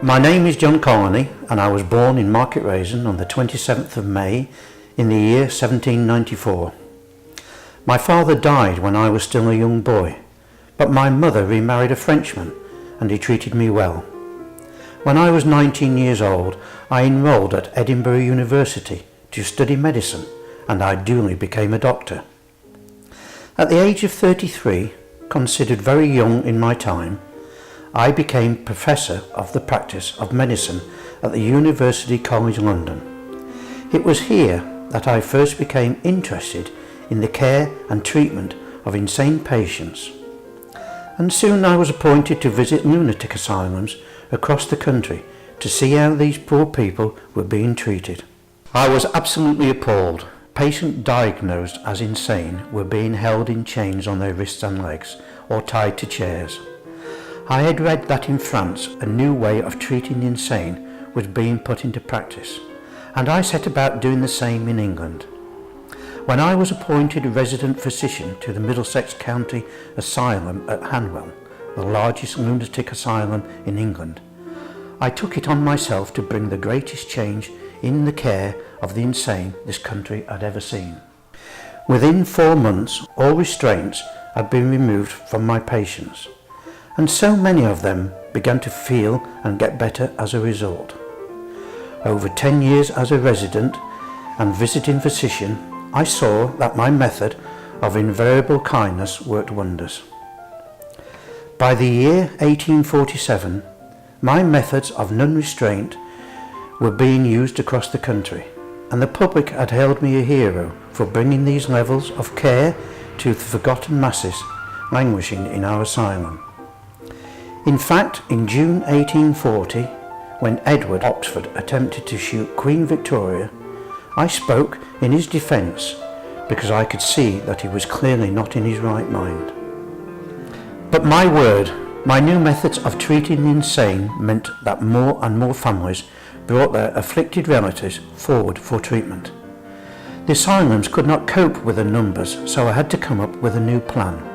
My name is John Conolly and I was born in Market Rasen on the 27th of May in the year 1794. My father died when I was still a young boy, but my mother remarried a Frenchman and he treated me well. When I was 19 years old, I enrolled at Edinburgh University to study medicine and I duly became a doctor. At the age of 33, considered very young in my time, I became Professor of the Practice of Medicine at the University College London. It was here that I first became interested in the care and treatment of insane patients, and soon I was appointed to visit lunatic asylums across the country to see how these poor people were being treated. I was absolutely appalled. Patients diagnosed as insane were being held in chains on their wrists and legs or tied to chairs. I had read that in France a new way of treating the insane was being put into practice, and I set about doing the same in England. When I was appointed resident physician to the Middlesex County Asylum at Hanwell, the largest lunatic asylum in England, I took it on myself to bring the greatest change in the care of the insane this country had ever seen. Within 4 months, all restraints had been removed from my patients, and so many of them began to feel and get better as a result. Over 10 years as a resident and visiting physician, I saw that my method of invariable kindness worked wonders. By the year 1847, my methods of non-restraint were being used across the country, and the public had hailed me a hero for bringing these levels of care to the forgotten masses languishing in our asylum. In fact, in June 1840, when Edward Oxford attempted to shoot Queen Victoria, I spoke in his defence because I could see that he was clearly not in his right mind. But my word, my new methods of treating the insane meant that more and more families brought their afflicted relatives forward for treatment. The asylums could not cope with the numbers, so I had to come up with a new plan.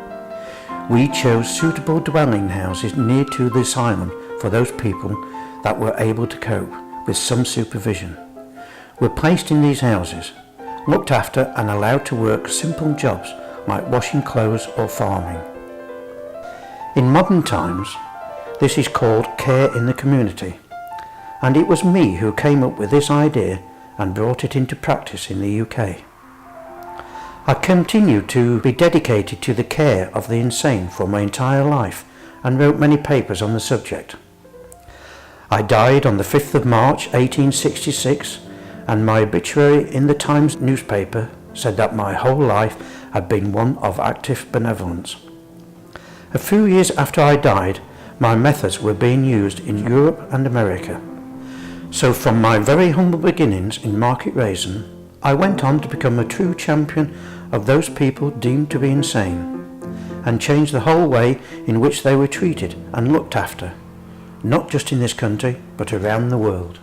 We chose suitable dwelling houses near to the asylum for those people that were able to cope with some supervision. Were placed in these houses, looked after and allowed to work simple jobs like washing clothes or farming. In modern times, this is called care in the community, and it was me who came up with this idea and brought it into practice in the UK. I continued to be dedicated to the care of the insane for my entire life and wrote many papers on the subject. I died on the 5th of March 1866, and my obituary in the Times newspaper said that my whole life had been one of active benevolence. A few years after I died, my methods were being used in Europe and America. So from my very humble beginnings in Market Rasen, I went on to become a true champion of those people deemed to be insane, and changed the whole way in which they were treated and looked after, not just in this country, but around the world.